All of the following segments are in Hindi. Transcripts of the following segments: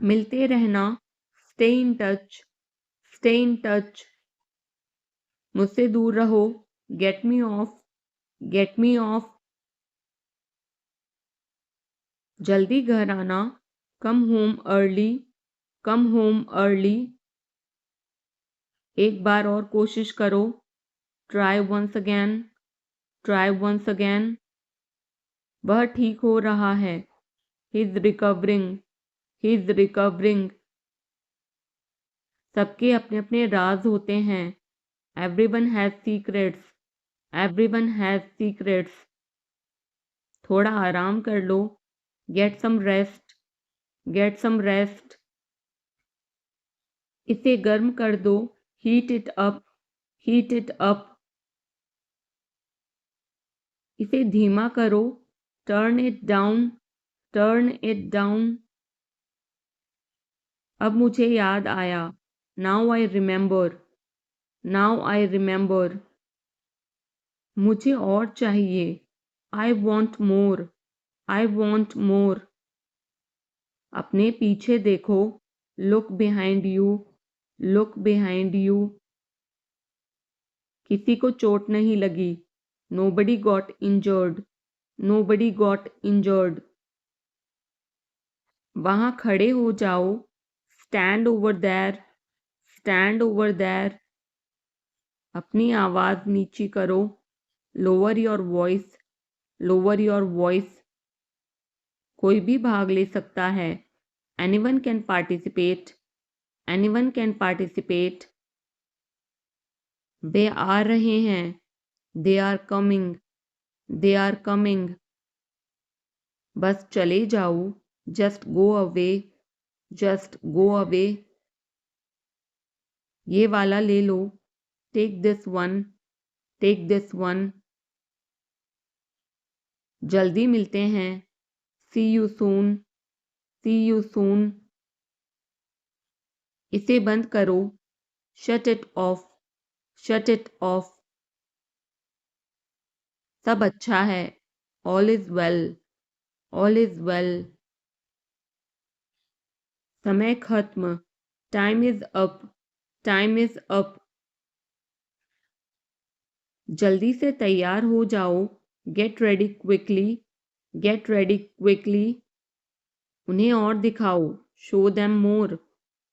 मिलते रहना, stay in touch, stay in touch. मुझसे दूर रहो, get me off, get me off. जल्दी घर आना, come home early, come home early. एक बार और कोशिश करो, try once again, try once again. वह ठीक हो रहा है, he is recovering, he is recovering. सबके अपने अपने राज होते हैं, everyone has secrets, everyone has secrets. थोड़ा आराम कर लो, get some rest, get some rest. इसे गर्म कर दो, heat it up, heat it up. इसे धीमा करो, turn it down, turn it down. अब मुझे याद आया, now I remember, now I remember. मुझे और चाहिए, I want more, I want more. अपने पीछे देखो, look behind you, look behind you. किसी को चोट नहीं लगी, nobody got injured, nobody got injured. वहां खड़े हो जाओ, stand over there, stand over there. अपनी आवाज नीची करो, lower your voice, lower your voice. कोई भी भाग ले सकता है, anyone can participate, anyone can participate. वे आ रहे हैं, they are coming, they are coming. बस चले जाओ, just go away, just go away. ये वाला ले लो, take this one, take this one. जल्दी मिलते हैं, see you soon, C you soon. इसे बंद करो, shut it off, shut it off. सब अच्छा है, all is well, all is well. समय खत्म, time is up, time is up. जल्दी से तैयार हो जाओ, get ready quickly, get ready quickly. उन्हें और दिखाओ, show them more,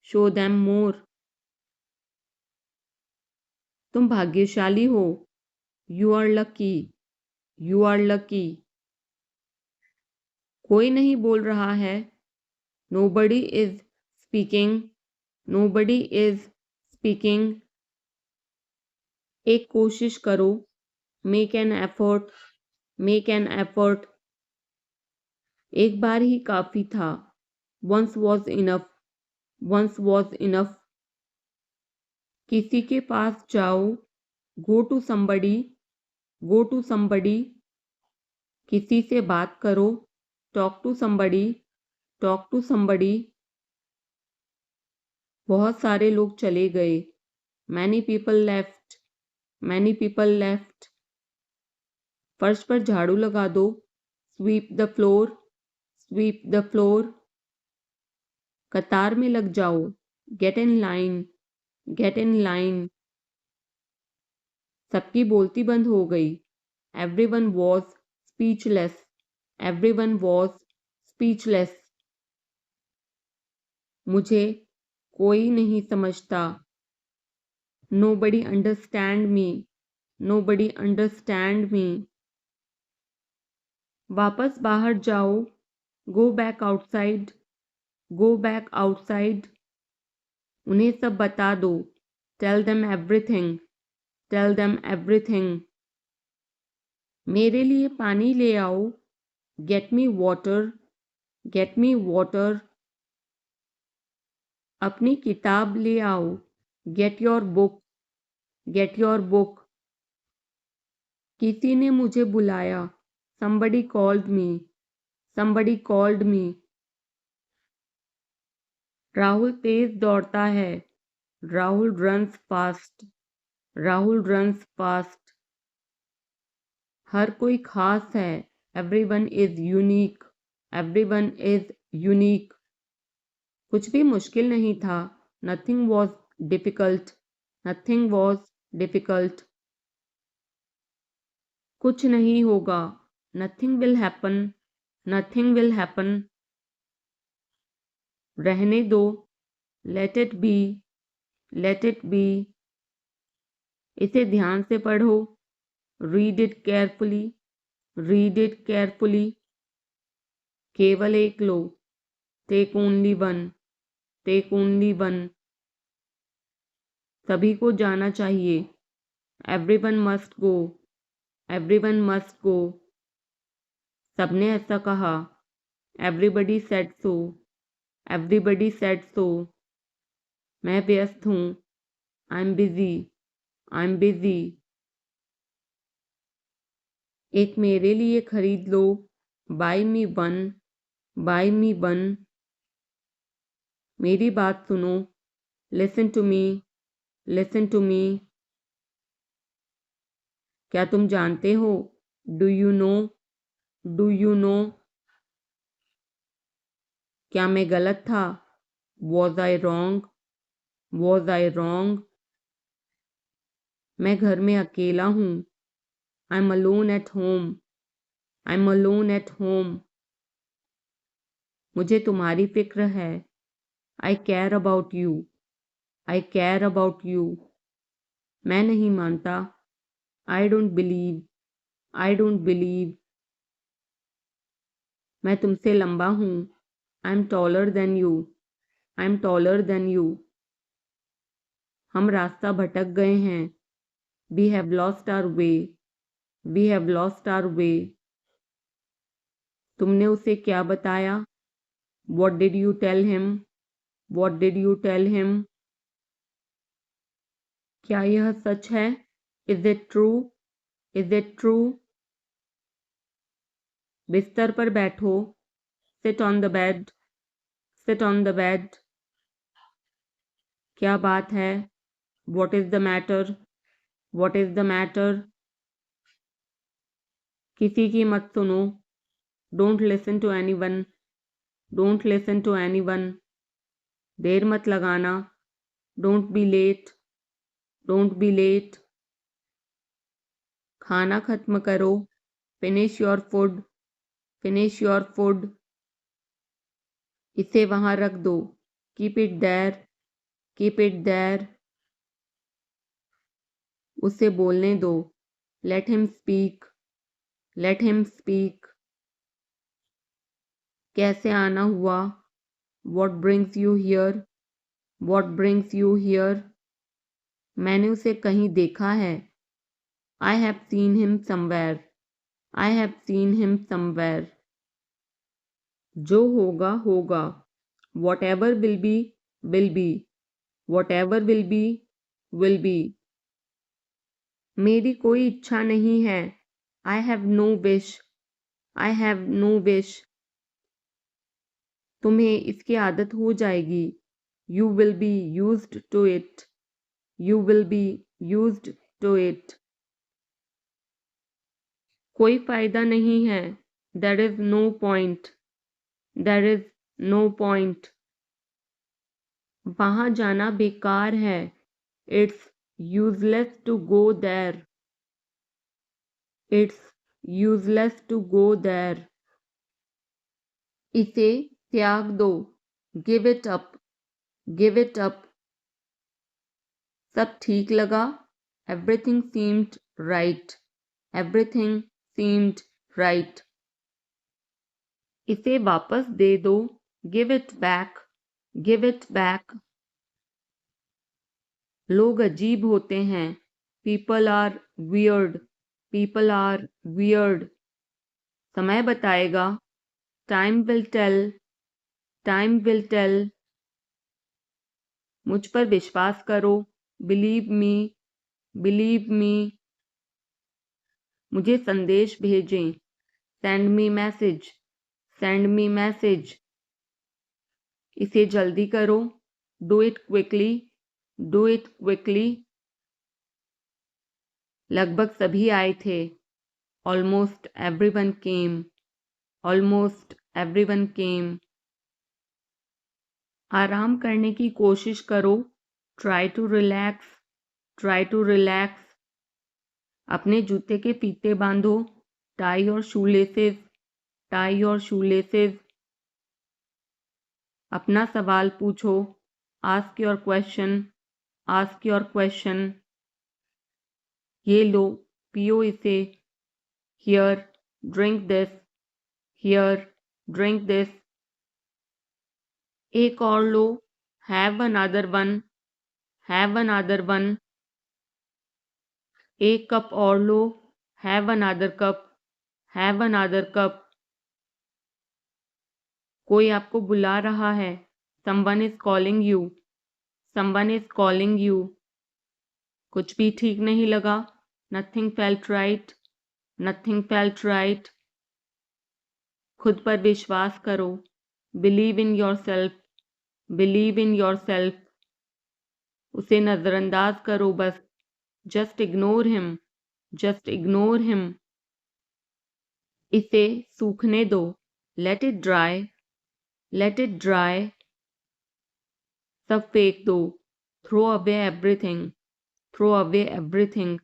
show them more. तुम भाग्यशाली हो, you are lucky, you are lucky. कोई नहीं बोल रहा है, nobody is speaking, nobody is speaking. एक कोशिश करो, make an effort, make an effort. एक बार ही काफी था, once was enough, once was enough. किसी के पास जाओ, go to somebody, go to somebody. किसी से बात करो, talk to somebody, talk to somebody. बहुत सारे लोग चले गए, many people left, many people left. फर्श पर झाड़ू लगा दो, sweep the floor, sweep the floor. कतार में लग जाओ, get in line, get in line. सबकी बोलती बंद हो गई, everyone was speechless, everyone was speechless. मुझे कोई नहीं समझता, nobody understand me, nobody understand me. वापस बाहर जाओ, go back outside, go back outside. उन्हें सब बता दो, tell them everything, tell them everything. मेरे लिए पानी ले आओ, get me water, get me water. अपनी किताब ले आओ, get your book, get your book. किसी ने मुझे बुलाया, somebody called me, somebody called me। Rahul तेज दौड़ता है, Rahul runs fast, Rahul runs fast. हर कोई खास है, everyone is unique, everyone is unique. कुछ भी मुश्किल नहीं था। Nothing was difficult, nothing was difficult. कुछ नहीं होगा, nothing will happen, nothing will happen. रहने दो, let it be, let it be. इसे ध्यान से पढ़ो, read it carefully, read it carefully. केवल एक लो, take only one, take only one. सभी को जाना चाहिए, everyone must go, everyone must go. सबने ऐसा कहा, everybody said so, everybody said so. मैं व्यस्त हूँ, I am busy, I am busy. एक मेरे लिए खरीद लो, buy me one, buy me one. मेरी बात सुनो, listen to me, listen to me. क्या तुम जानते हो, do you know, do you know. क्या मैं गलत था, was I wrong, was I wrong. मैं घर में अकेला हूँ, I am alone at home, I am alone at home. मुझे तुम्हारी फिक्र है, I care about you, I care about you. मैं नहीं मानता, I don't believe, I don't believe. मैं तुमसे लंबा हूँ, I am taller than you, I am taller than you. हम रास्ता भटक गए हैं, we have lost our way, we have lost our way. तुमने उसे क्या बताया, what did you tell him, what did you tell him. क्या यह सच है, is it true, is it true. बिस्तर पर बैठो, sit on the bed, sit on the bed. क्या बात है, what is the matter, what is the matter. किसी की मत सुनो, don't listen to anyone, don't listen to anyone. देर मत लगाना, don't be late, don't be late. खाना खत्म करो, finish your food, finish your food. इसे वहां रख दो, keep it there, keep it there. उसे बोलने दो, let him speak, let him speak. कैसे आना हुआ, what brings you here, what brings you here. मैंने उसे कहीं देखा है, I have seen him somewhere, I have seen him somewhere. जो होगा होगा, whatever will be, will be, whatever will be, will be. मेरी कोई इच्छा नहीं है, I have no wish, I have no wish. तुम्हें इसकी आदत हो जाएगी, you will be used to it, you will be used to it. कोई फायदा नहीं है, there is no point, there is no point. वहां जाना बेकार है, it's useless to go there, it's useless to go there. इसे त्याग दो, give it up, give it up. सब ठीक लगा, everything seemed right, everything seemed right. इसे वापस दे दो, give it back, give it back. लोग अजीब होते हैं, people are weird, people are weird. समय बताएगा, time will tell, time will tell. मुझ पर विश्वास करो, बिलीव मी, बिलीव मी। मुझे संदेश भेजें, send me message, send me message. इसे जल्दी करो, do it quickly, do it quickly. लगभग सभी आए थे, almost everyone came, almost everyone came. आराम करने की कोशिश करो, try to relax, try to relax. अपने जूते के फीते बांधो, tie your shoelaces, tie your shoelaces. अपना सवाल पूछो, ask your question, ask your question. ये लो, पियो इसे, here, drink this, here, drink this. एक और लो, have another one, have another one. एक कप और लो, have another cup, have another cup. कोई आपको बुला रहा है, someone is calling you, someone is calling you. कुछ भी ठीक नहीं लगा, nothing felt right, nothing felt right. खुद पर विश्वास करो, believe in yourself, believe in yourself. उसे नजरअंदाज करो बस, just ignore him, just ignore him. इसे सूखने दो, let it dry, let it dry. सब फेंक दो, throw away everything, throw away everything.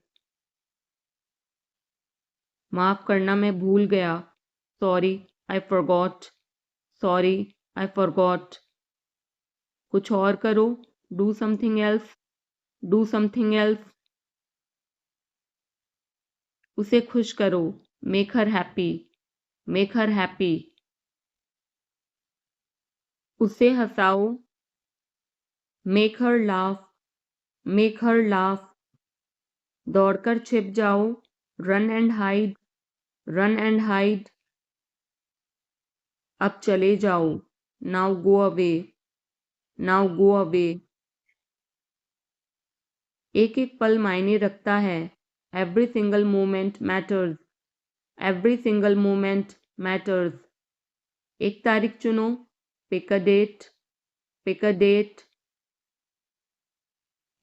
माफ करना, मैं भूल गया, sorry I forgot, sorry I forgot. कुछ और करो, do something else, do something else. उसे खुश करो, make her happy, make her happy. उसे हंसाओ, make her laugh, make her laugh. दौड़कर छिप जाओ, run and hide, run and hide. अब चले जाओ, now go away, now go away. एक एक पल मायने रखता है, every single moment matters, every single moment matters. एक तारीख चुनो, pick a date, pick a date.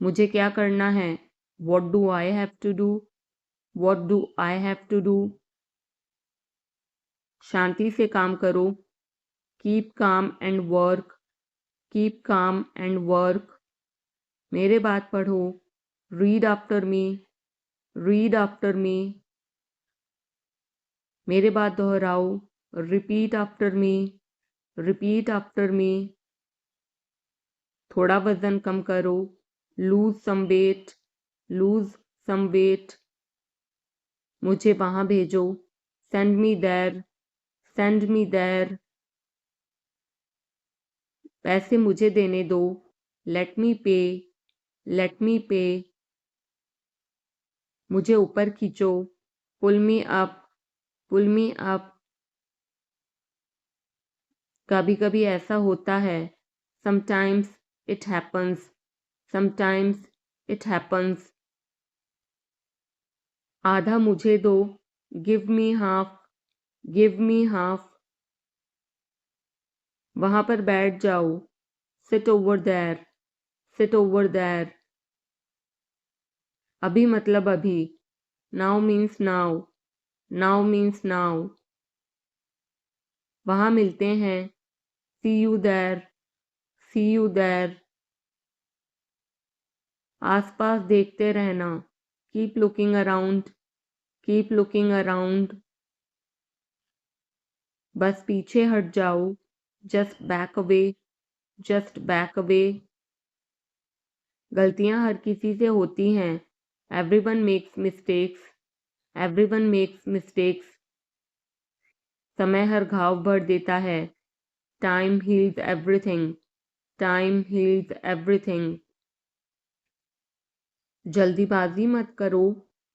मुझे क्या करना है, what do I have to do, what do I have to do. शांति से काम करो, keep calm and work, keep calm and work. मेरे बात पढ़ो, read after me, read after me. मेरे बात दोहराओ, repeat after me, repeat after me. थोड़ा वजन कम करो, lose some weight, lose some weight. मुझे वहां भेजो, send me there, send me there. पैसे मुझे देने दो, लेट मी पे, लेट मी पे। मुझे ऊपर खींचो, पुल मी अप, पुल मी अप। कभी कभी ऐसा होता है, sometimes it happens, sometimes it happens. आधा मुझे दो, give me half, give me half. वहां पर बैठ जाओ, sit over there, sit over there. अभी मतलब अभी, now means now, now means now. वहां मिलते हैं, see you there, see you there. आसपास देखते रहना, keep looking around, keep looking around. बस पीछे हट जाओ, just back away, just back away. गलतियां हर किसी से होती हैं, everyone makes mistakes, everyone makes mistakes. समय हर घाव भर देता है, time heals everything, time heals everything. जल्दीबाजी मत करो,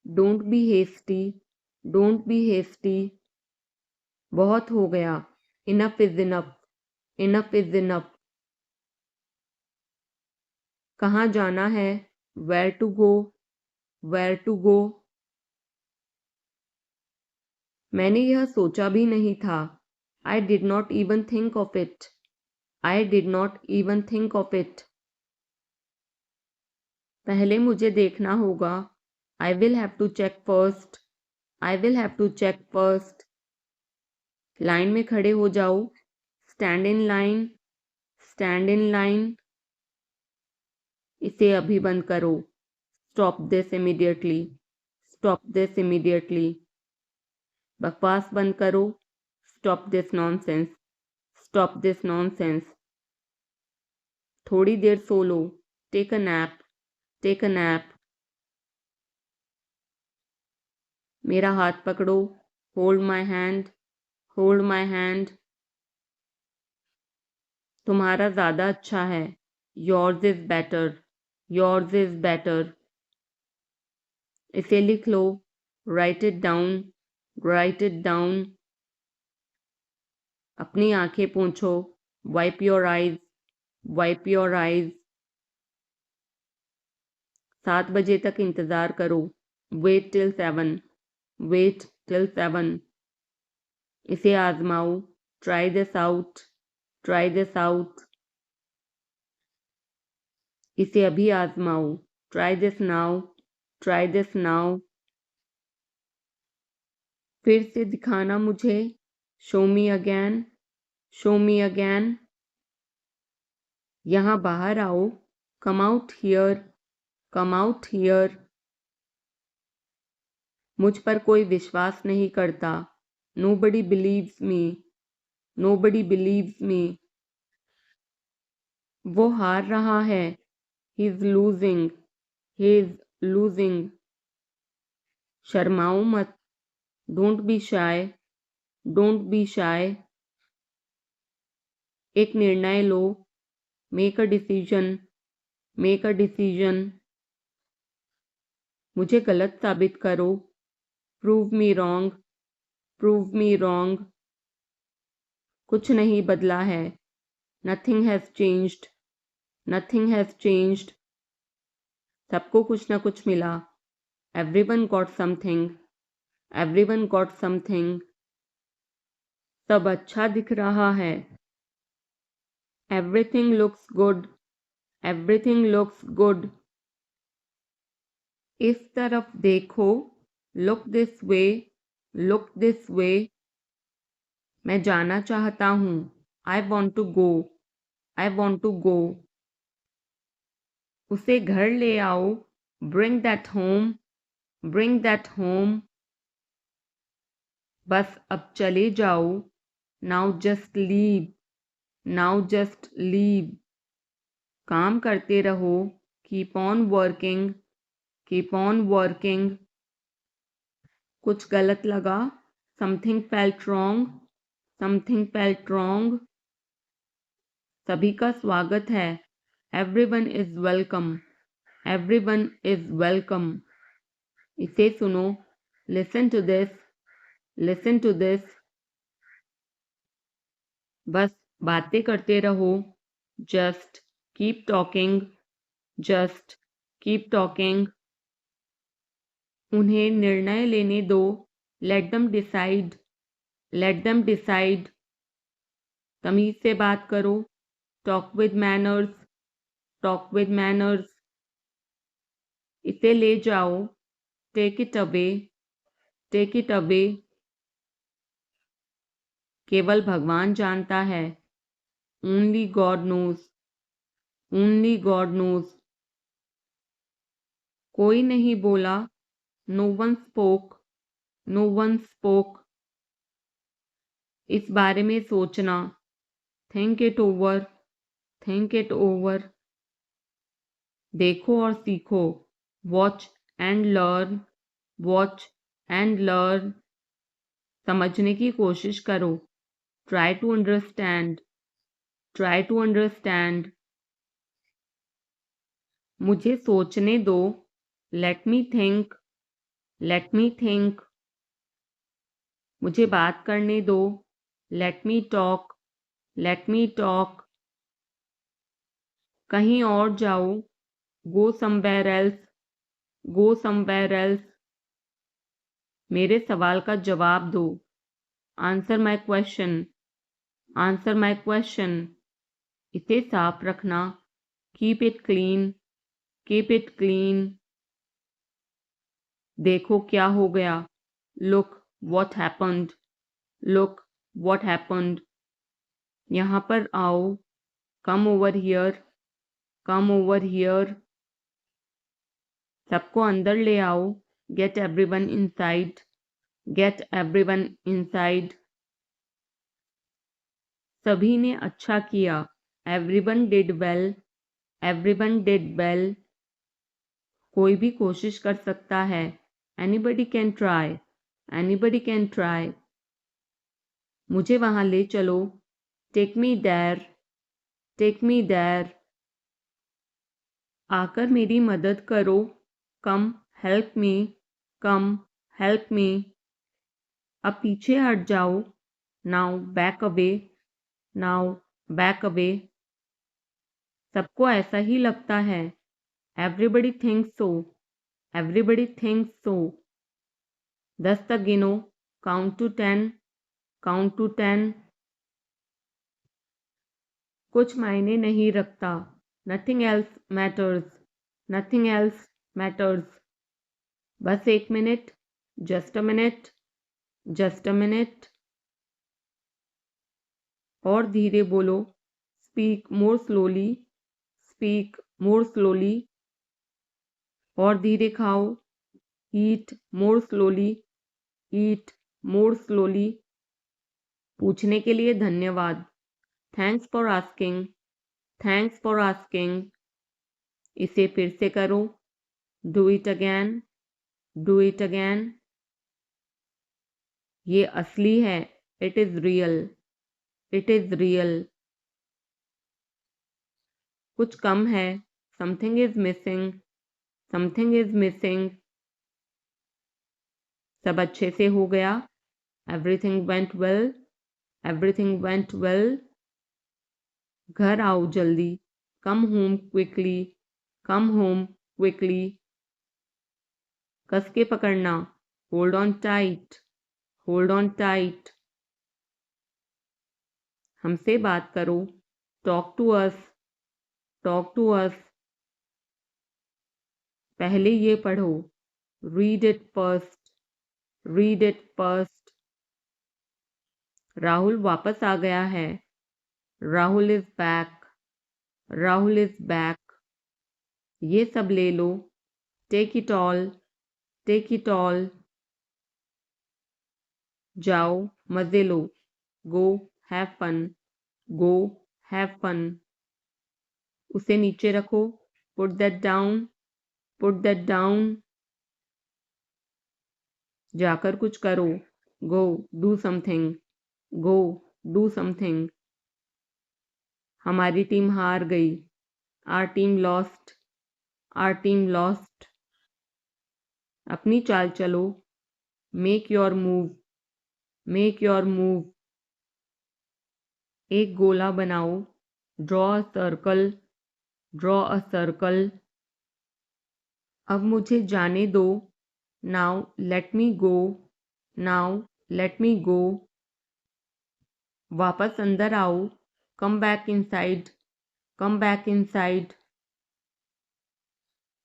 don't be hasty, don't be hasty. बहुत हो गया, enough is enough, enough is enough. कहाँ जाना है, where to go, where to go. मैंने यह सोचा भी नहीं था, I did not even think of it, I did not even think of it. पहले मुझे देखना होगा, I will have to check first, I will have to check first. Line में खड़े हो जाओ, stand in line, stand in line, इसे अभी बंद करो, stop this immediately, stop this immediately, बकवास बंद करो, stop this nonsense, stop this nonsense, थोड़ी देर सो लो, take a nap, take a nap, मेरा हाथ पकड़ो, hold my hand, hold my hand, तुम्हारा ज़्यादा अच्छा है, yours is better, yours is better, इसे लिख लो, write it down, write it down, अपनी आंखें पोंछो, wipe your eyes, wipe your eyes, 7 बजे तक इंतज़ार करो, वेट टिल 7, वेट टिल 7, इसे आजमाओ, try this out, try this out, इसे अभी आजमाओ, try this now, try this now, फिर से दिखाना मुझे, show me again, show me again, यहाँ बाहर आओ, come out here, come out here, मुझ पर कोई विश्वास नहीं करता, nobody believes me, nobody believes me, वो हार रहा है, he is losing, he is losing, शर्माओ मत, don't be shy, don't be shy, एक निर्णय लो, make a decision, make a decision, मुझे गलत साबित करो, prove me wrong, prove me wrong, कुछ नहीं बदला है, nothing has changed, nothing has changed, सबको कुछ ना कुछ मिला, everyone got something, everyone got something, सब अच्छा दिख रहा है, everything looks good, everything looks good, इस तरफ देखो, look this way, look this way, मैं जाना चाहता हूँ, I want to go, I want to गो, उसे घर ले आओ, bring that home, bring that home, बस अब चले जाओ, now just leave, now just leave, काम करते रहो, keep on working, keep on working, कुछ गलत लगा, something felt wrong, something felt wrong, सभी का स्वागत है, everyone is welcome, everyone is welcome, इसे सुनो, listen to this, listen to this, बस बातें करते रहो, just keep talking, just keep talking, उन्हें निर्णय लेने दो, let them decide, let them decide, तमीज से बात करो, talk with manners, talk with manners, इसे ले जाओ, take it away, take it away, केवल भगवान जानता है, only God knows, only God knows, कोई नहीं बोला, no one spoke, no one spoke, इस बारे में सोचना, think it over, think it over, देखो और सीखो, watch and learn, watch and learn, समझने की कोशिश करो, try to understand, try to understand, मुझे सोचने दो, let me think, let me think, मुझे बात करने दो, let me talk, let me talk, कहीं और जाओ, go somewhere else, go somewhere else, मेरे सवाल का जवाब दो, answer my question, answer my question, इसे साफ रखना, keep it clean, keep it clean, देखो क्या हो गया, look what happened, look what happened, यहाँ पर आओ, come over here, come over here. सबको अंदर ले आओ, get everyone inside, get everyone inside. सभी ने अच्छा किया, everyone did well, everyone did well. कोई भी कोशिश कर सकता है, anybody can try, anybody can try. मुझे वहां ले चलो, take me there, take me there. आकर मेरी मदद करो, कम हेल्प मी, कम हेल्प मी। अब पीछे हट जाओ, now back away, now back away. सबको ऐसा ही लगता है, एवरीबडी थिंक्स सो, एवरीबडी थिंक्स सो। 10 तक गिनो, काउंट टू 10, काउंट टू 10। कुछ मायने नहीं रखता, nothing else matters, nothing else matters. बस 1 minute, just a minute, just a minute. और धीरे बोलो, speak more slowly, speak more slowly. और धीरे खाओ, ईट मोर स्लोली, ईट मोर स्लोली। पूछने के लिए धन्यवाद, thanks for asking, thanks for asking. इसे फिर से करो, do it again, do it again. ये असली है, it is real, it is real. कुछ कम है, something is missing, something is missing. सब अच्छे से हो गया, everything went well, everything went well. घर आओ जल्दी, come home quickly, come home quickly. कस के पकड़ना, hold on tight, hold on tight. हमसे बात करो, talk to us, talk to us. पहले ये पढ़ो, read it first, read it first. Rahul वापस आ गया है, Rahul is back, Rahul is back. ये सब ले लो, take it all, take it all. जाओ मजे लो, go have fun, go have fun. उसे नीचे रखो, put that down, put that down. जाकर कुछ करो, go do something, go do something. हमारी टीम हार गई, our team lost, are team lost. अपनी चाल चलो, make your move, make your move. एक गोला बनाओ, draw a circle, draw a circle. अब मुझे जाने दो, now let me go, now let me go. वापस अंदर आओ, come back inside, come back inside.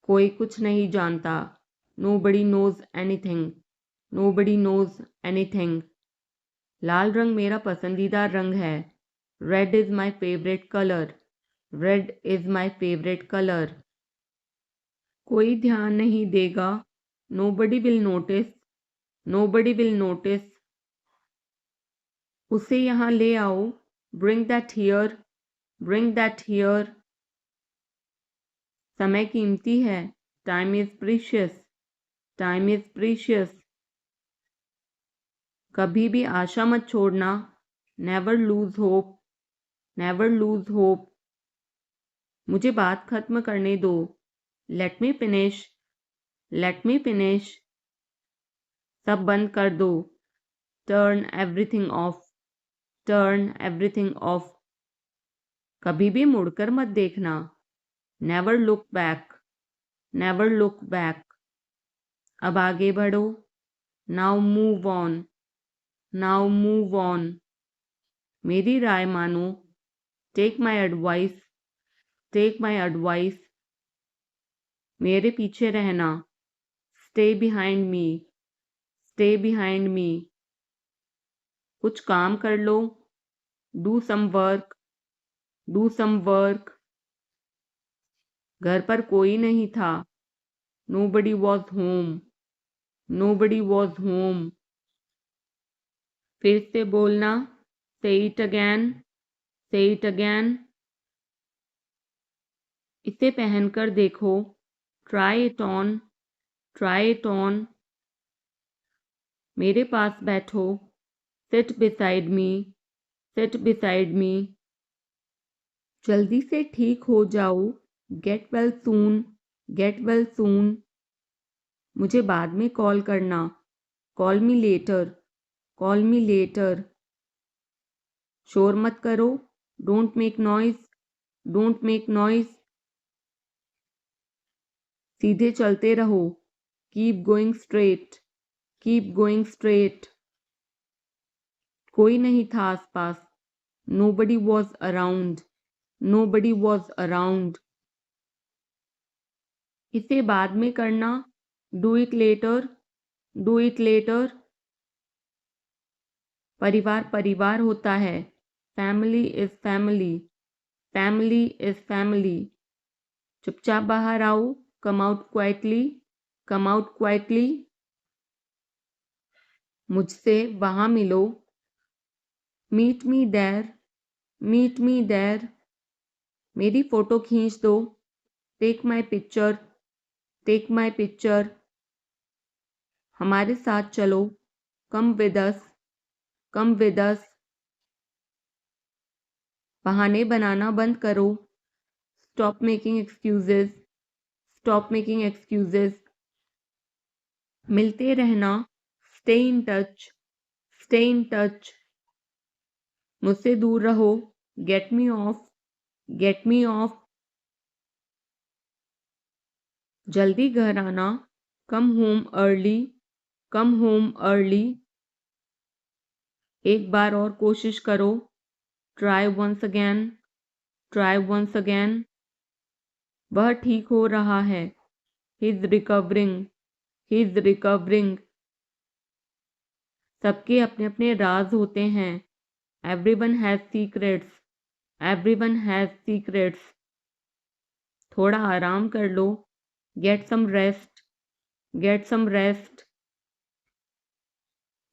कोई कुछ नहीं जानता, nobody knows anything, nobody knows anything. लाल रंग मेरा पसंदीदा रंग है, red is my favourite colour, red is my favourite colour. कोई ध्यान नहीं देगा, nobody will notice, nobody will notice. उसे यहाँ ले आओ, bring that here, bring that here. समय कीमती है, time is precious, time is precious. कभी भी आशा मत छोड़ना, never lose hope, never lose hope. मुझे बात खत्म करने दो, let me finish, let me finish. सब बंद कर दो, turn everything of, turn everything of. कभी भी मुड़कर मत देखना, never look back, never look back. अब आगे बढ़ो, now move on, now move on. मेरी राय मानो, take my advice, take my advice. मेरे पीछे रहना, stay behind me, stay behind me. कुछ काम कर लो, do some work, do some work. घर पर कोई नहीं था। Nobody was home. Nobody was home. फिर से बोलना, say it again, say it again. इसे पहनकर देखो, try it on, try it on. मेरे पास बैठो, seat beside me, seat beside me. जल्दी से ठीक हो जाओ, get well soon, get well soon. मुझे बाद में कॉल करना, call me later, call me later. शोर मत करो, don't make noise, don't make noise. सीधे चलते रहो, keep going straight, keep going straight. कोई नहीं था आसपास, nobody was around, nobody was around. इसे बाद में करना, do it later, do it later. परिवार परिवार होता है, family is family, family is family. चुपचाप बाहर आओ, come out quietly, come out quietly. मुझसे वहां मिलो, meet me there, meet me there. मेरी फोटो खींच दो, take my picture, take my picture. हमारे साथ चलो, come with us, come with us. बहाने बनाना बंद करो, stop making excuses, stop making excuses. मिलते रहना, stay in touch, stay in touch. मुझसे दूर रहो, get me off, get me off. जल्दी घर आना, come home early, come home early. एक बार और कोशिश करो, try once again, try once again. वह ठीक हो रहा है, he is recovering, he is recovering. सबके अपने अपने राज होते हैं, everyone has secrets, everyone has secrets. थोड़ा आराम कर लो, get some rest, get some rest.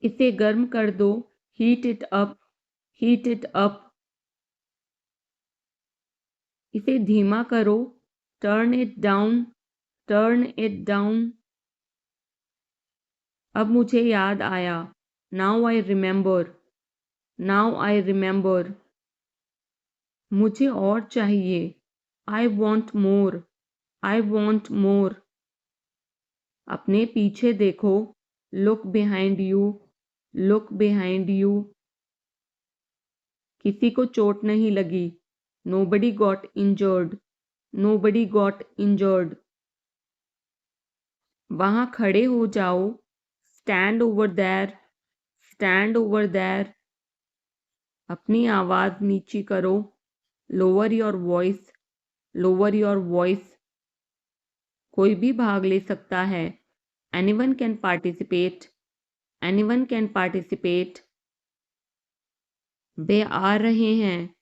इसे गर्म कर दो, heat it up, heat it up. इसे धीमा करो, turn it down, turn it down. अब मुझे याद आया, now I remember, now I remember. मुझे और चाहिए, I want more, I want more. अपने पीछे देखो, look behind you, look behind you. किसी को चोट नहीं लगी, nobody got injured, nobody got injured. वहां खड़े हो जाओ, stand over there, stand over there. अपनी आवाज नीची करो, lower your voice, lower your voice. कोई भी भाग ले सकता है, anyone can participate, anyone can participate. वे आ रहे हैं,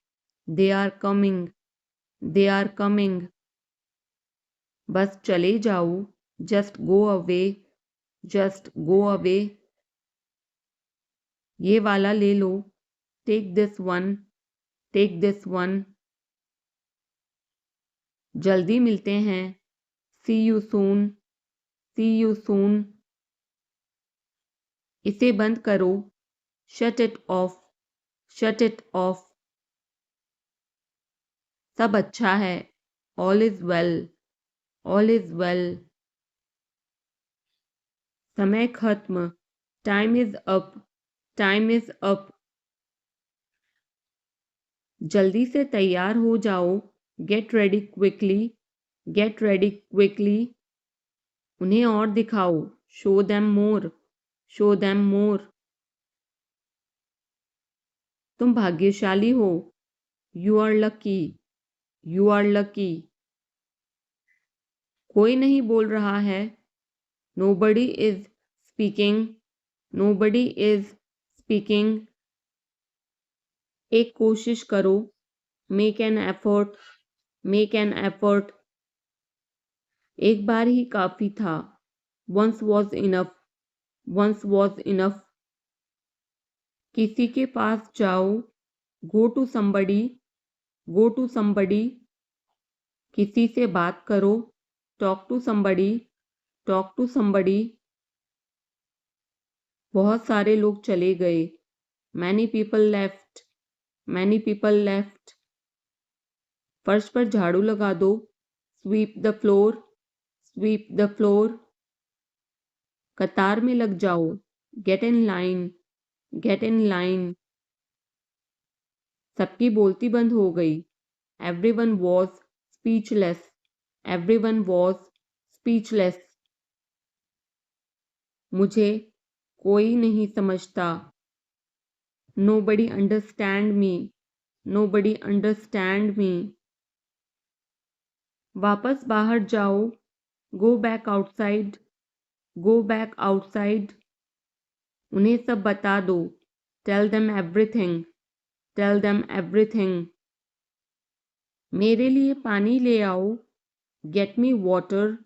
they are coming, they are coming. बस चले जाओ, just go away, just go away. ये वाला ले लो, take this one, take this one. जल्दी मिलते हैं, see you soon, C you soon. इसे बंद करो, shut it off, shut it off. सब अच्छा है, all is well, all is well. समय खत्म, time is up, time is up. जल्दी से तैयार हो जाओ, get ready quickly, get ready quickly. उन्हें और दिखाओ, show them more, show them more. तुम भाग्यशाली हो, you are lucky, you are lucky. कोई नहीं बोल रहा है, nobody is speaking, nobody is speaking. एक कोशिश करो, make an effort, make an effort. एक बार ही काफी था, once was enough, once was enough. किसी के पास जाओ, go to somebody, go to somebody. किसी से बात करो, talk to somebody, talk to somebody. बहुत सारे लोग चले गए, many people left, many people left. फर्श पर झाड़ू लगा दो, sweep the floor, sweep the floor. कतार में लग जाओ, get in line, get in line. सबकी बोलती बंद हो गई, everyone was speechless, everyone was speechless. मुझे कोई नहीं समझता, nobody understand me, nobody understand me. वापस बाहर जाओ, go back outside, go back outside. उन्हें सब बता दो, tell them everything, tell them everything. मेरे लिए पानी ले आओ, get me water,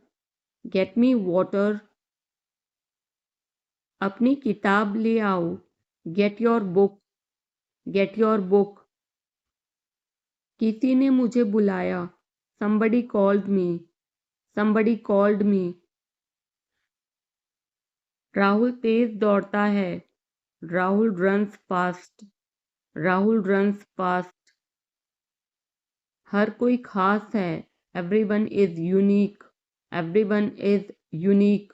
get me water. अपनी किताब ले आओ, get your book, get your book. किसी ने मुझे बुलाया, somebody called me, somebody called me। Rahul तेज दौड़ता है, Rahul runs fast, Rahul runs fast. हर कोई खास है, everyone is unique, everyone is unique.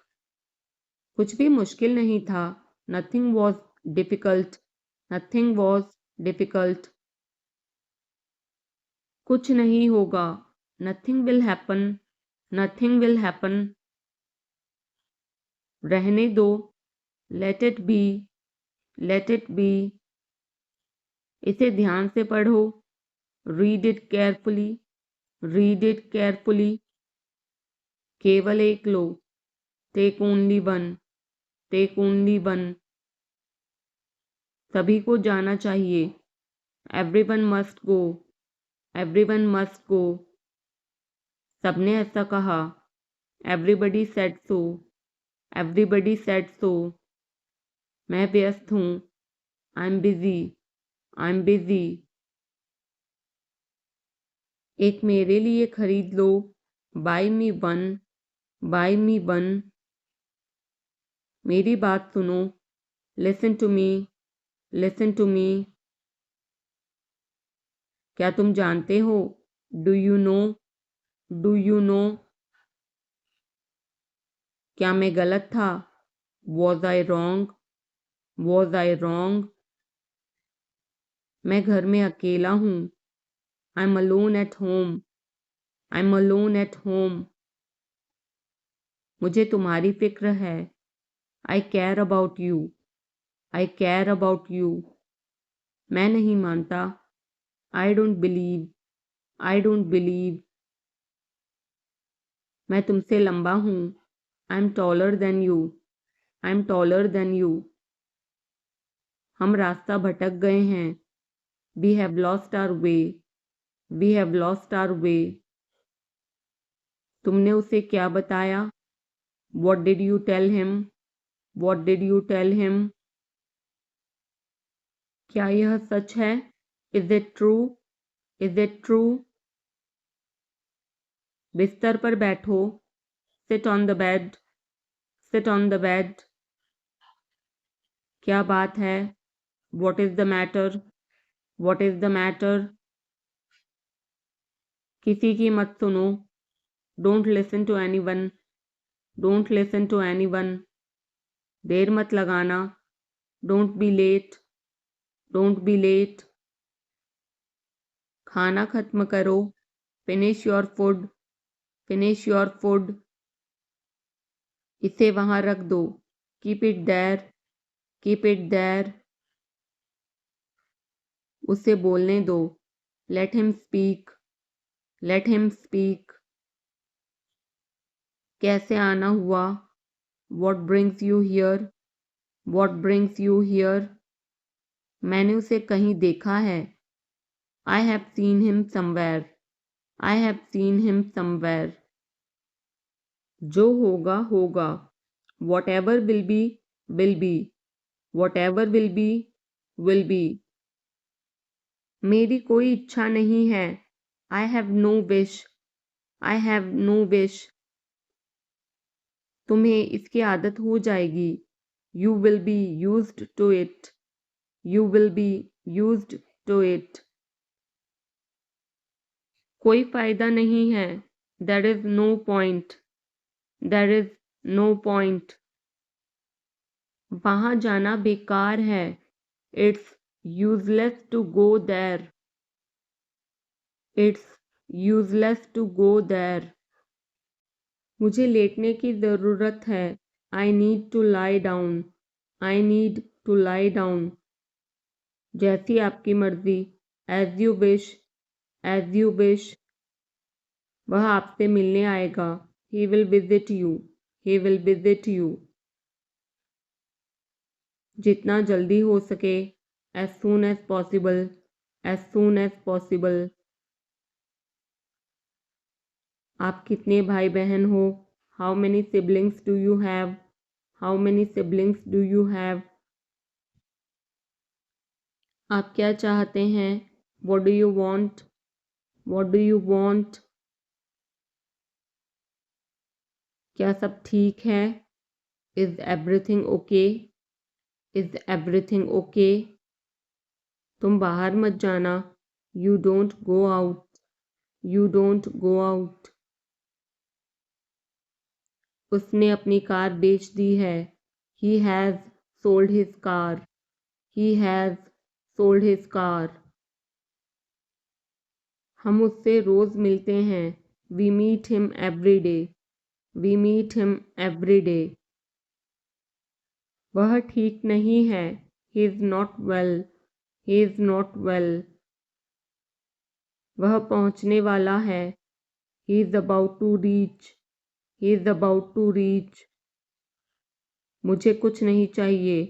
कुछ भी मुश्किल नहीं था, nothing was difficult, nothing was difficult. कुछ नहीं होगा, nothing will happen, nothing will happen. रहने दो, let it be, let it be. इसे ध्यान से पढ़ो, read it carefully, read it carefully. केवल एक लो, take only one, take only one. सभी को जाना चाहिए, everyone must go, everyone must go. सबने ऐसा कहा, everybody said so, everybody said so. मैं व्यस्त हूँ, I am busy, I am busy. एक मेरे लिए खरीद लो, buy me one, buy me one. मेरी बात सुनो, listen to me, listen to me. क्या तुम जानते हो, do you know, do you know. क्या मैं गलत था, was I wrong, was I wrong. मैं घर में अकेला हूँ, I am alone at home, I am alone at home. मुझे तुम्हारी फिक्र है, I care about you, I care about you. मैं नहीं मानता, I don't believe, I don't believe. मैं तुमसे लंबा हूँ, I am taller than you, I am taller than you. हम रास्ता भटक गए हैं, we have lost our way, we have lost our way. तुमने उसे क्या बताया, what did you tell him, what did you tell him. क्या यह सच है, is it true, is it true. बिस्तर पर बैठो, sit on the bed, sit on the bed. क्या बात है, what is the matter, what is the matter. किसी की मत सुनो, don't listen to anyone, don't listen to anyone. देर मत लगाना, don't be late, don't be late. खाना खत्म करो, finish your food, finish your food. इसे वहां रख दो, keep it there, keep it there. उसे बोलने दो, let him speak, let him speak. कैसे आना हुआ, what brings you here, what brings you here. मैंने उसे कहीं देखा है, I have seen him somewhere. I have seen him somewhere. जो होगा होगा. Whatever will be will be. Whatever will be will be. मेरी कोई इच्छा नहीं है. I have no wish. I have no wish. तुम्हें इसकी आदत हो जाएगी. You will be used to it. You will be used to it. कोई फायदा नहीं है. There is no point. There is no point. वहाँ जाना बेकार है. It's useless to go there. It's useless to go there. मुझे लेटने की ज़रूरत है. I need to lie down. I need to lie down. जैसी आपकी मर्जी. As you wish. As you wish. वह आपसे मिलने आएगा. He will visit you. He will visit you. जितना जल्दी हो सके. As soon as possible. As soon as possible. आप कितने भाई बहन हो? How many siblings do you have? How many siblings do you have? आप क्या चाहते हैं? What do you want? What do you want? क्या सब ठीक है? Is everything okay? Is everything okay? तुम बाहर मत जाना. You don't go out. You don't go out. उसने अपनी कार बेच दी है. He has sold his car. He has sold his car. हम उससे रोज़ मिलते हैं. We meet him every day. We meet him every day. वह ठीक नहीं है. He is not well. He is not well. वह पहुंचने वाला है. He is about to reach. He is about to reach. मुझे कुछ नहीं चाहिए.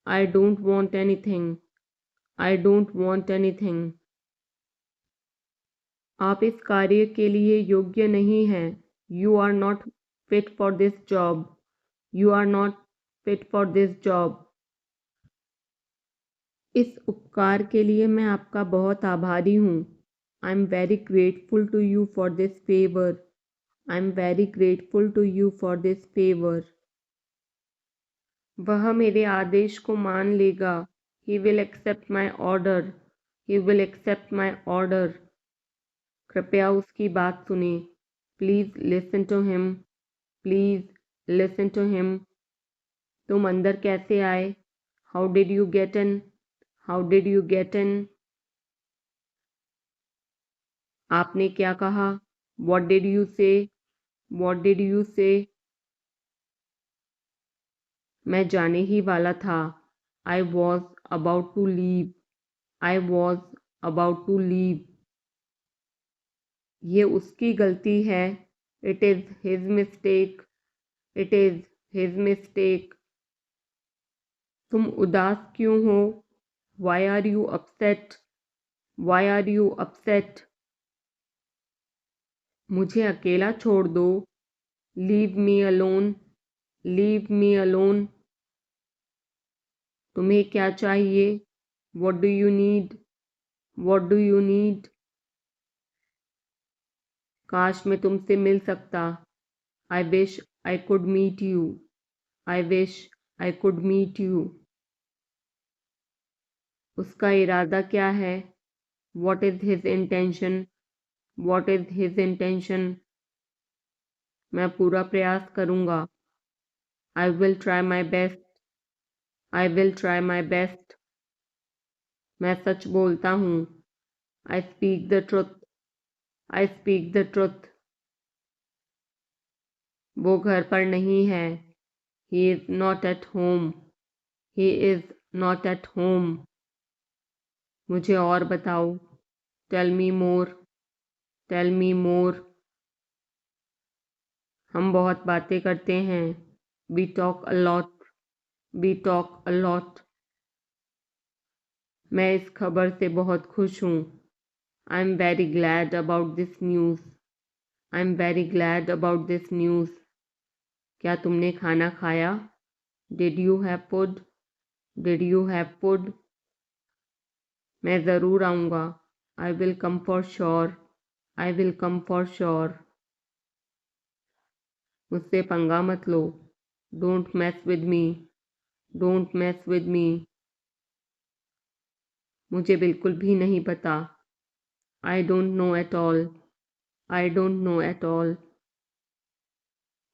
I don't want anything. I don't want anything. आप इस कार्य के लिए योग्य नहीं हैं. You are not fit for this job. You are not fit for this job. इस उपकार के लिए मैं आपका बहुत आभारी हूँ. I'm very grateful to you for this favor. I'm very grateful to you for this favor. वह मेरे आदेश को मान लेगा. He will accept my order. He will accept my order. कृपया उसकी बात सुने. Please listen to him. Please listen to him. तुम अंदर कैसे आए? How did you get in? How did you get in? आपने क्या कहा? What did you say? What did you say? मैं जाने ही वाला था. I was about to leave. I was about to leave. ये उसकी गलती है. It is his mistake. It is his mistake. तुम उदास क्यों हो? Why are you upset? Why are you upset? मुझे अकेला छोड़ दो. Leave me alone. Leave me alone. तुम्हें क्या चाहिए? What do you need? What do you need? काश मैं तुमसे मिल सकता. I wish I could meet you. I wish I could meet you. उसका इरादा क्या है? What is his intention? What is his intention? मैं पूरा प्रयास करूँगा. I will try my best. I will try my best. मैं सच बोलता हूँ. I speak the truth. I speak the truth. वो घर पर नहीं है. He is not at home. He is not at home. मुझे और बताओ. Tell me more. Tell me more. हम बहुत बातें करते हैं. We talk a lot. We talk a lot. मैं इस खबर से बहुत खुश हूँ. I'm very glad about this news. I'm very glad about this news. क्या तुमने खाना खाया? Did you have food? Did you have food? मैं ज़रूर आऊँगा. I will come for sure. I will come for sure. मुझसे पंगा मत लो. Don't mess with me. Don't mess with me. मुझे बिल्कुल भी नहीं पता. I don't know at all. I don't know at all.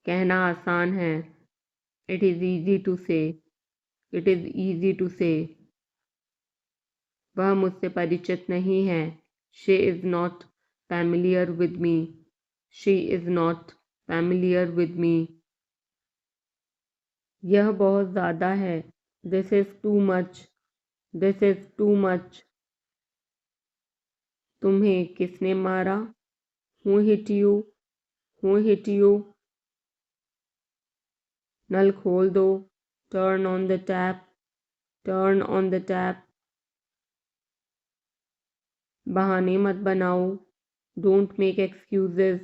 कहना आसान है. It is easy to say. It is easy to say. वह मुझसे परिचित नहीं है. She is not familiar with me. She is not familiar with me. यह बहुत ज़्यादा है. This is too much. This is too much. तुम्हें किसने मारा? Who hit you? Who hit you? नल खोल दो. Turn on the tap. Turn on the tap. बहाने मत बनाओ. Don't make excuses.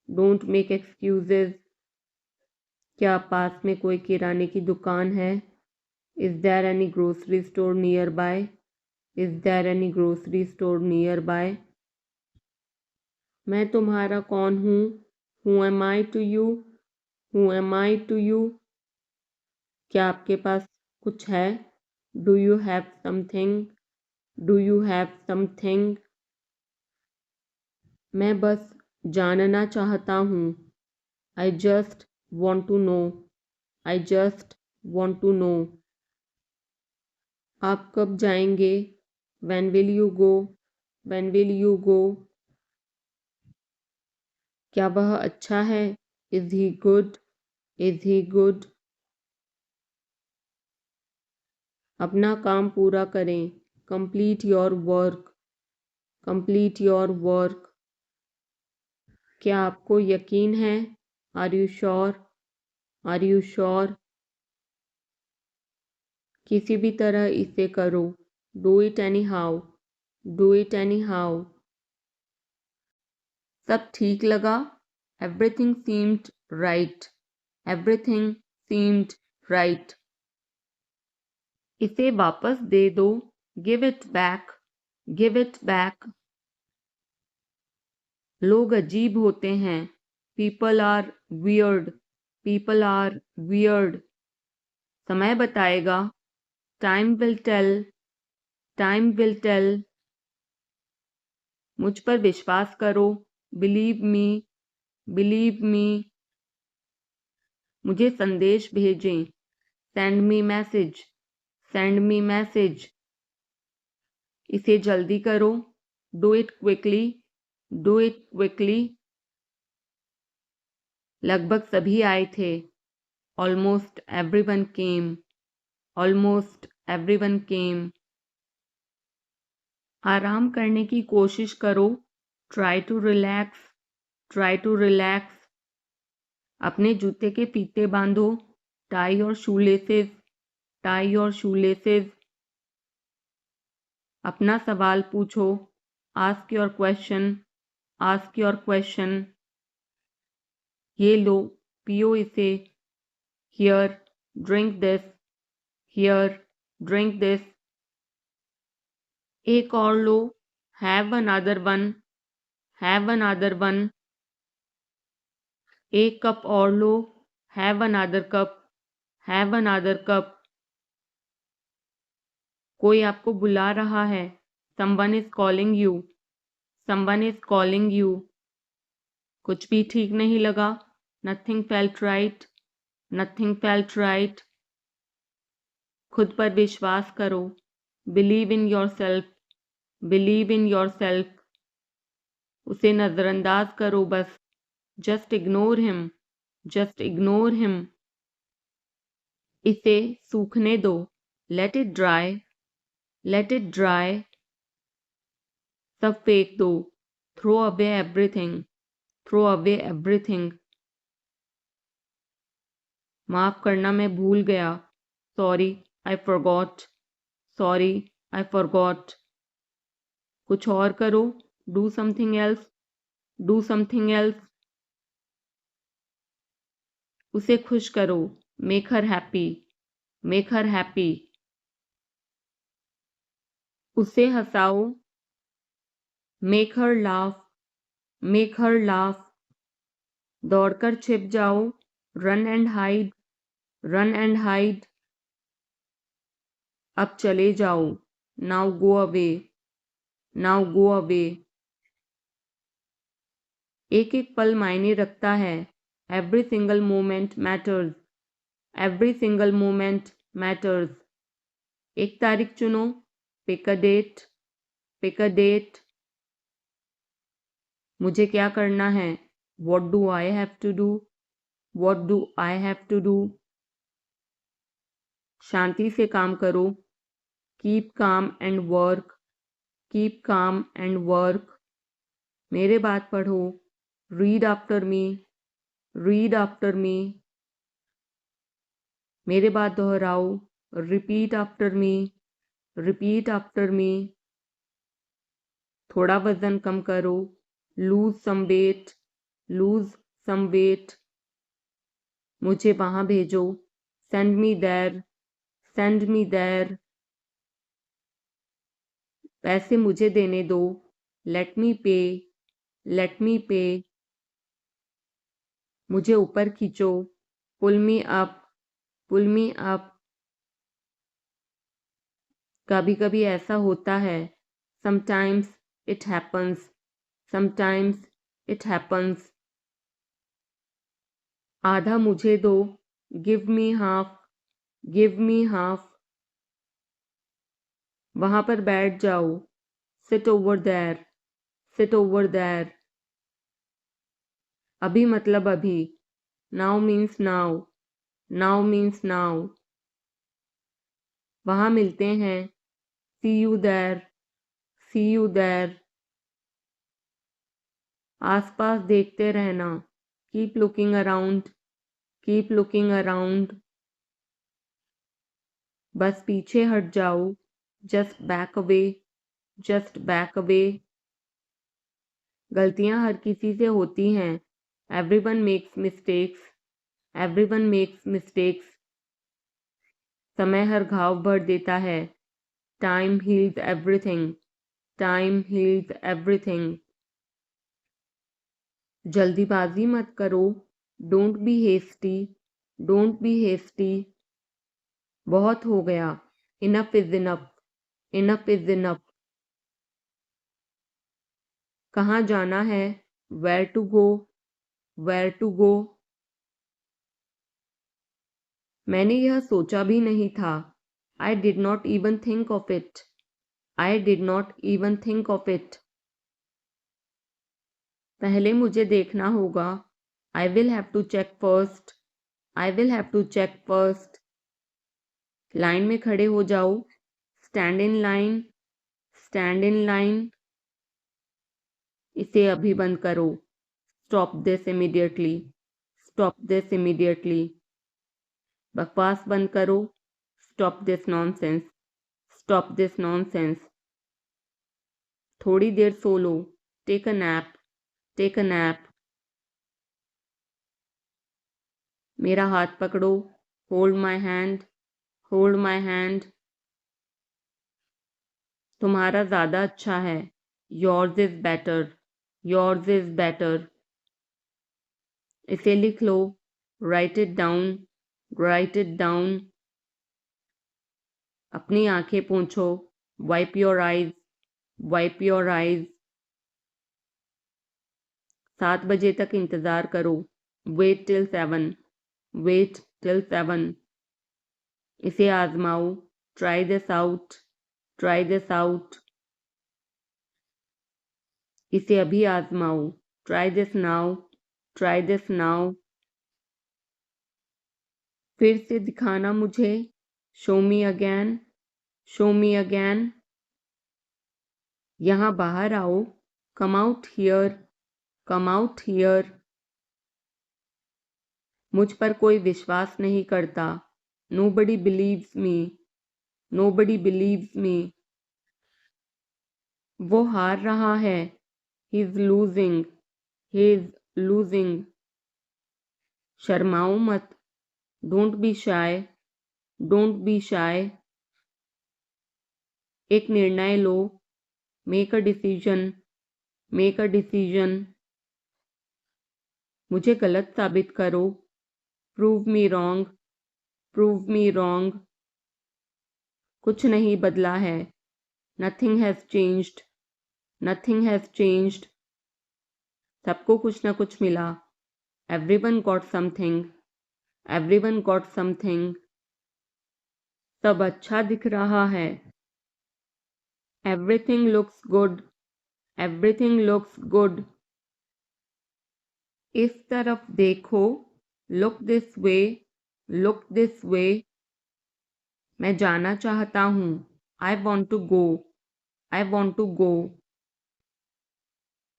Don't make excuses. क्या पास में कोई किराने की दुकान है? Is there any grocery store nearby? Is there any grocery store nearby? मैं तुम्हारा कौन हूँ? Who am I to you? Who am I to you? क्या आपके पास कुछ है? Do you have something? Do you have something? मैं बस जानना चाहता हूँ. I just want to know. I just want to know. आप कब जाएंगे? When will you go? When will you go? क्या वह अच्छा है? Is he good? Is he good? अपना काम पूरा करें. Complete your work. Complete your work. क्या आपको यकीन है? Are you sure? Are you sure? किसी भी तरह इसे करो. Do it anyhow. Do it anyhow. सब ठीक लगा? Everything seemed right. Everything seemed right. इसे वापस दे दो. Give it back. Give it back. लोग अजीब होते हैं. People are weird. People are weird. समय बताएगा. Time will tell. Time will tell. मुझ पर विश्वास करो. Believe me. Believe me. मुझे संदेश भेजें. Send me message. Send me message. इसे जल्दी करो. Do it quickly. Do it quickly. लगभग सभी आए थे. Almost everyone came. Almost everyone came. आराम करने की कोशिश करो. Try to relax. Try to relax. अपने जूते के फीते बांधो. Tie your shoelaces. Tie your shoelaces. अपना सवाल पूछो. Ask your question. Ask your question. ये लो, पियो इसे. Here, drink this. Here, drink this. एक और लो. Have another one. Have another one. एक कप और लो. Have another cup. Have another cup. कोई आपको बुला रहा है. Someone is calling you. Someone is calling you. कुछ भी ठीक नहीं लगा. Nothing felt right. Nothing felt right. खुद पर विश्वास करो. Believe in yourself. Believe in yourself. उसे नज़रअंदाज करो बस. Just ignore him. Just ignore him. इसे सूखने दो. Let it dry. Let it dry. सब फेंक दो. Throw away everything. Throw away everything. माफ़ करना मैं भूल गया. Sorry, I forgot. Sorry, I forgot. कुछ और करो. Do something else, do something else. उसे खुश करो, make her happy, make her happy. उसे हंसाओ, make her laugh, make her laugh. दौड़कर छिप जाओ, run and hide, run and hide. अब चले जाओ, now go away, now go away. एक एक पल मायने रखता है, every single moment matters, every single moment matters. एक तारीख चुनो, pick a date, pick a date. मुझे क्या करना है, what do I have to do, what do I have to do. शांति से काम करो, keep calm and work, keep calm and work. मेरे बात पढ़ो, read after me, read after me. मेरे बात दोहराओ, repeat after me, repeat after me. थोड़ा वजन कम करो, lose some weight, lose some weight. मुझे वहां भेजो, send me there, send me there. पैसे मुझे देने दो, लेट मी पे, लेट मी पे। मुझे ऊपर खींचो, पुल मी अप, पुल मी अप। कभी कभी ऐसा होता है, sometimes it happens, sometimes it happens. आधा मुझे दो, give me half, give me half. वहां पर बैठ जाओ, sit over there, sit over there. अभी मतलब अभी, now means now, now means now. वहां मिलते हैं, see you there, see you there. आसपास देखते रहना, keep looking around, keep looking around. बस पीछे हट जाओ, just back away, just back away. गलतियां हर किसी से होती हैं, everyone makes mistakes, everyone makes mistakes. समय हर घाव भर देता है, time heals everything, time heals everything. जल्दीबाजी मत करो, don't be hasty, don't be hasty. बहुत हो गया, enough is enough, enough is enough. कहाँ जाना है, where to go, where to go. मैंने यह सोचा भी नहीं था, I did not even think of it, I did not even think of it. पहले मुझे देखना होगा, I will have to check first, I will have to check first. Line में खड़े हो जाओ, stand in line, stand in line. इसे अभी बंद करो, stop this immediately, stop this immediately. बकवास बंद करो, stop this nonsense, stop this nonsense. थोड़ी देर सो लो, take a nap, take a nap. मेरा हाथ पकड़ो, hold my hand, hold my hand. तुम्हारा ज़्यादा अच्छा है, yours is better, yours is better. इसे लिख लो, write it down, write it down. अपनी आंखें पोंछो, wipe your eyes, wipe your eyes. 7 बजे तक इंतज़ार करो, वेट टिल 7, वेट टिल 7। इसे आजमाओ, try this out, try this out. इसे अभी आजमाओ, try this now, try this now. फिर से दिखाना मुझे, show me again, show me again. यहाँ बाहर आओ, come out here, come out here. मुझ पर कोई विश्वास नहीं करता, nobody believes me, nobody believes me. वो हार रहा है, he is losing, he is losing. शर्माओ मत, don't be shy, don't be shy. एक निर्णय लो, make a decision, make a decision. मुझे गलत साबित करो, prove me wrong, prove me wrong. कुछ नहीं बदला है, nothing has changed, nothing has changed. सबको कुछ ना कुछ मिला, everyone got something, everyone got something. सब अच्छा दिख रहा है, everything looks good, everything looks good. इस तरफ देखो, look this way, look this way. मैं जाना चाहता हूँ, I want to go, I want to गो।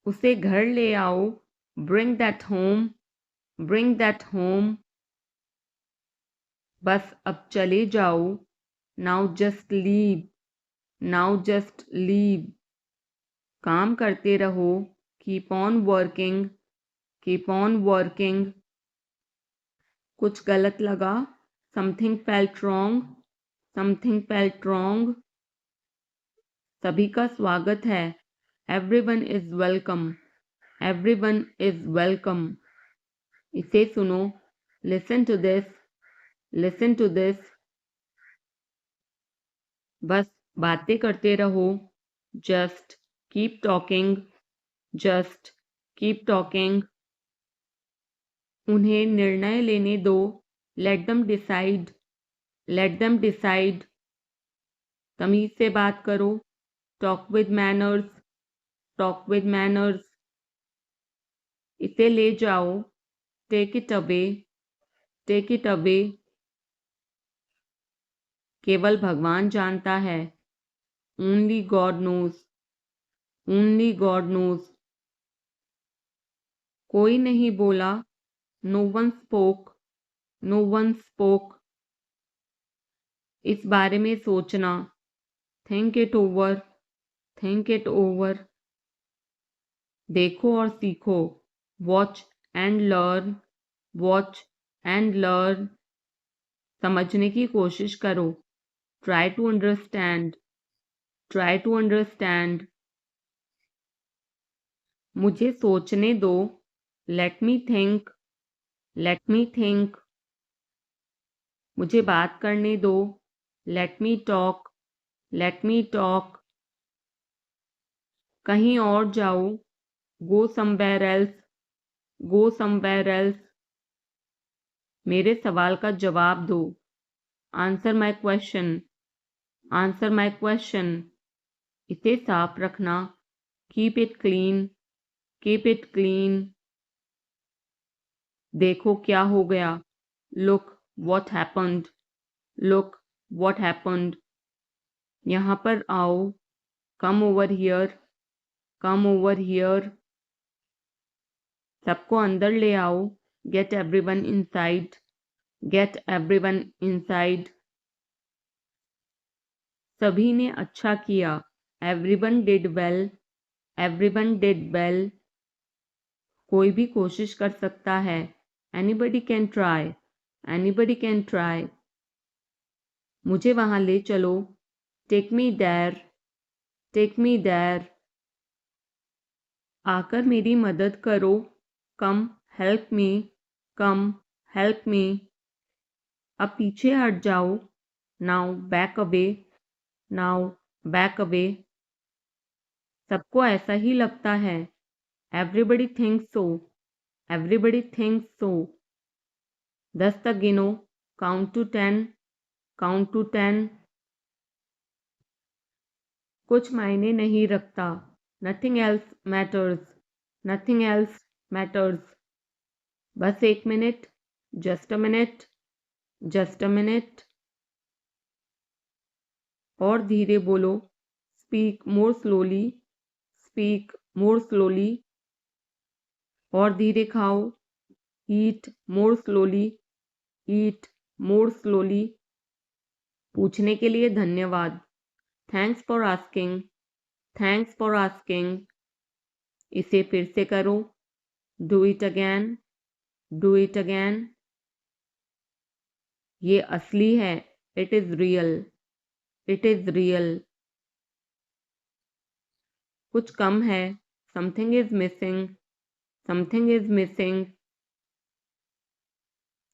उसे घर ले आओ, bring that home, bring that home. बस अब चले जाओ, now just leave, now just leave. काम करते रहो, keep on working, keep on working. कुछ गलत लगा, something felt wrong, something felt wrong. सभी का स्वागत है, everyone is welcome, everyone is welcome. इसे सुनो, listen to this, listen to this. बस बातें करते रहो, just keep talking, just keep talking. उन्हें निर्णय लेने दो, let them decide, let them decide. तमीज से बात करो, talk with manners, talk with manners. इसे ले जाओ, take it away, take it away. केवल भगवान जानता है, only God knows, only God knows. कोई नहीं बोला, no one spoke, no one spoke. इस बारे में सोचना, think it over, think it over. देखो और सीखो, watch and learn, watch and learn. समझने की कोशिश करो, try to understand, try to understand. मुझे सोचने दो, let me think, let me think. मुझे बात करने दो, let me talk, let me talk. कहीं और जाओ, go somewhere else, go somewhere else. मेरे सवाल का जवाब दो, answer my question, answer my question. इसे साफ रखना, keep it clean, keep it clean. देखो क्या हो गया, look what happened, look what happened. यहाँ पर आओ, come over here, come over here. सबको अंदर ले आओ, get everyone inside, get everyone inside. सभी ने अच्छा किया, everyone did well, everyone did well. कोई भी कोशिश कर सकता है, anybody can try, anybody can try. मुझे वहां ले चलो, take me there, take me there. आकर मेरी मदद करो, कम हेल्प मी, कम हेल्प मी। अब पीछे हट जाओ, now back away, now back away. सबको ऐसा ही लगता है, एवरीबडी थिंक्स सो, एवरीबडी थिंक्स सो। 10 तक गिनो, काउंट टू 10, काउंट टू 10। कुछ मायने नहीं रखता, nothing else matters, nothing else matters. बस एक minute, just a minute, just a minute. और धीरे बोलो, speak more slowly, speak more slowly. और धीरे खाओ, ईट मोर स्लोली, ईट मोर स्लोली। पूछने के लिए धन्यवाद, thanks for asking, thanks for asking. इसे फिर से करो, do it again, do it again. ये असली है, it is real, it is real. कुछ कम है, something is missing, something is missing.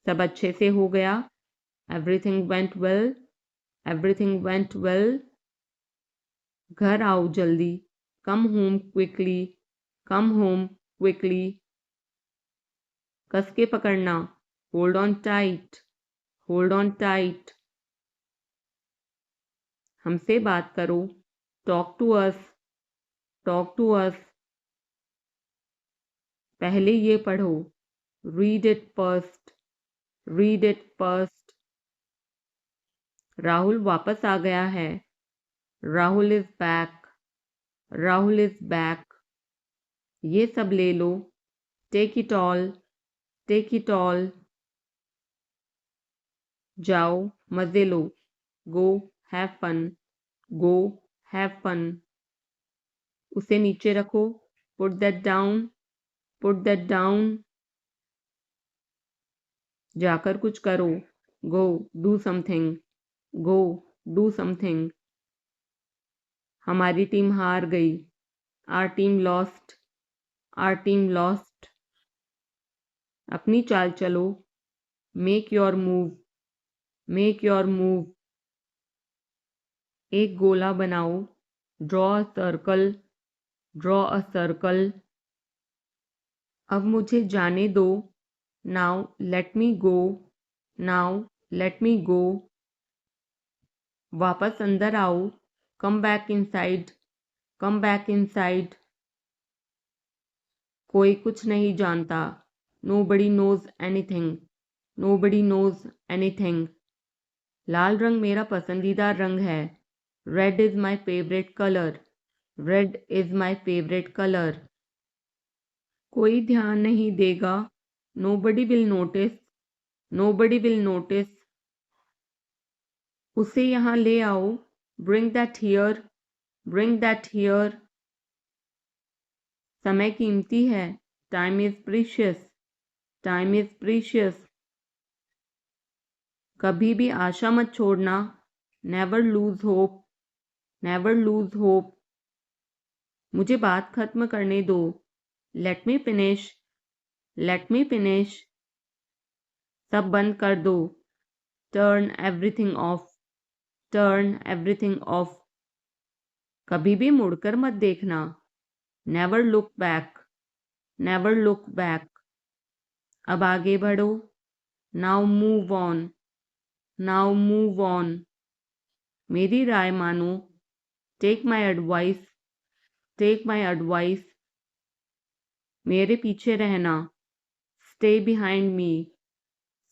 सब अच्छे से हो गया, everything went well, everything went well. घर आओ जल्दी, come home quickly, come home quickly. कस के पकड़ना, hold on tight, hold on tight. हमसे बात करो, talk to us, talk to us. पहले ये पढ़ो, read it first, read it first. Rahul वापस आ गया है, Rahul is back, Rahul is back. ये सब ले लो, take it all, take it all. जाओ मजे लो, go have fun, go have fun. उसे नीचे रखो, put that down, put that down. जाकर कुछ करो, go do something, go do something. हमारी टीम हार गई, our team lost, are team lost. अपनी चाल चलो, make your move, make your move. एक गोला बनाओ, draw a circle, draw a circle. अब मुझे जाने दो, now let me go, now let me go. वापस अंदर आओ, come back inside, come back inside. कोई कुछ नहीं जानता, nobody knows anything, nobody knows anything. लाल रंग मेरा पसंदीदा रंग है, red is my favourite colour, red is my favourite colour. कोई ध्यान नहीं देगा, nobody will notice, nobody will notice. उसे यहाँ ले आओ, bring that here, bring that here. समय कीमती है, time is precious, time is precious. कभी भी आशा मत छोड़ना, never lose hope, never lose hope. मुझे बात खत्म करने दो, let me finish, let me finish. सब बंद कर दो, turn everything of, turn everything of. कभी भी मुड़कर मत देखना, never look back, never look back. अब आगे बढ़ो, now move on, now move on. मेरी राय मानो, take my advice, take my advice. मेरे पीछे रहना, stay behind me,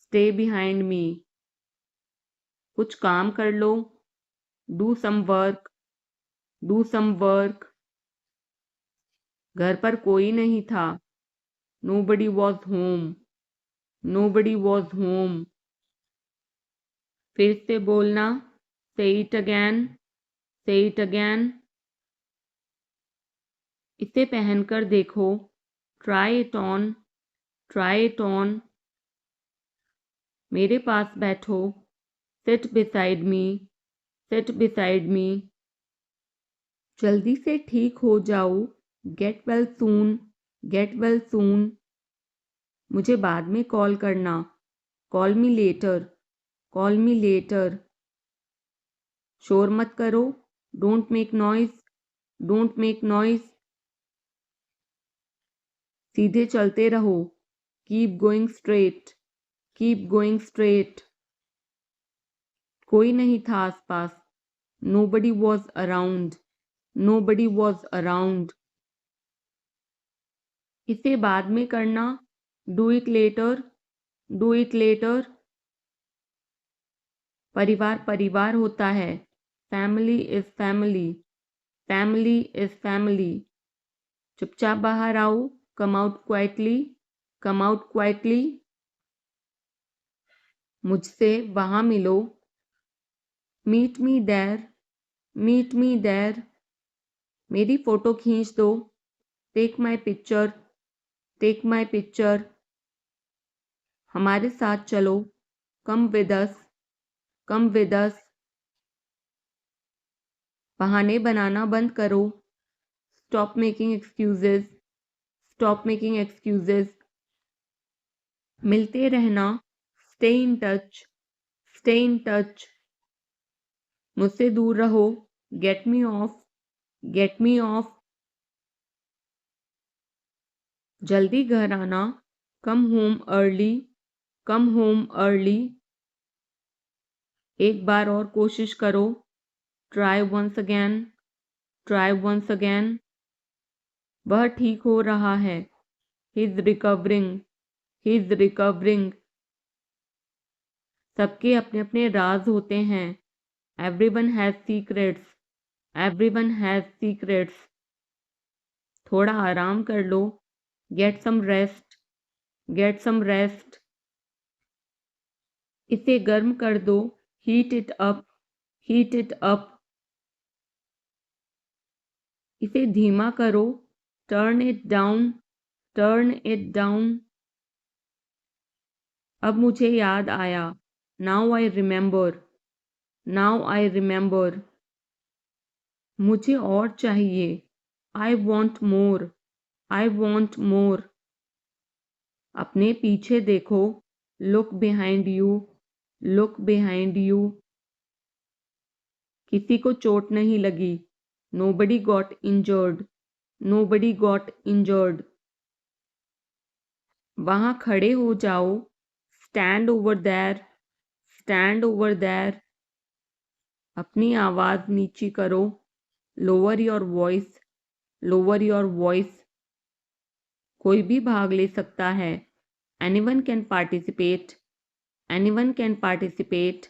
stay behind me. कुछ काम कर लो, do some work, do some work. घर पर कोई नहीं था, nobody was home, nobody was home. फिर से बोलना, say it again, say it again. इसे पहनकर देखो, try it on, try it on. मेरे पास बैठो, seat beside me, seat beside me. जल्दी से ठीक हो जाओ, get well soon, get well soon. मुझे बाद में कॉल करना, call me later, call me later. शोर मत करो, don't make noise, don't make noise. सीधे चलते रहो, keep going straight, keep going straight. कोई नहीं था आसपास, nobody was around, nobody was around. इसे बाद में करना, do it later, do it later. परिवार परिवार होता है, family is family, family is family. चुपचाप बाहर आओ, come out quietly, come out quietly. मुझसे वहां मिलो, meet me there, meet me there. मेरी फोटो खींच दो, take my picture, take my picture. हमारे साथ चलो, come with us, come with us. बहाने बनाना बंद करो, stop making excuses, stop making excuses. मिलते रहना, stay in touch, stay in touch. मुझसे दूर रहो, get me off, get me off. जल्दी घर आना, come home early, come home early. एक बार और कोशिश करो, try once again, try once again. वह ठीक हो रहा है, he is recovering, he is recovering. सबके अपने अपने राज होते हैं, everyone has secrets, everyone has secrets. थोड़ा आराम कर लो, get some rest, get some rest. इसे गर्म कर दो, heat it up, heat it up. इसे धीमा करो, turn it down, turn it down. अब मुझे याद आया, now I remember, now I remember. मुझे और चाहिए, I want more, I want more. अपने पीछे देखो, look behind you, look behind you. किसी को चोट नहीं लगी, nobody got injured, nobody got injured. वहां खड़े हो जाओ, stand over there, stand over there. अपनी आवाज नीची करो, lower your voice, lower your voice. कोई भी भाग ले सकता है, anyone can participate, anyone can participate.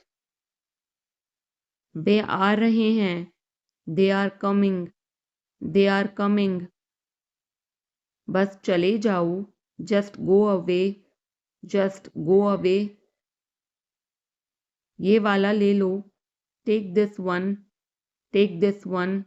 वे आ रहे हैं, they are coming, they are coming. बस चले जाओ, just go away, just go away. ये वाला ले लो, take this one, take this one.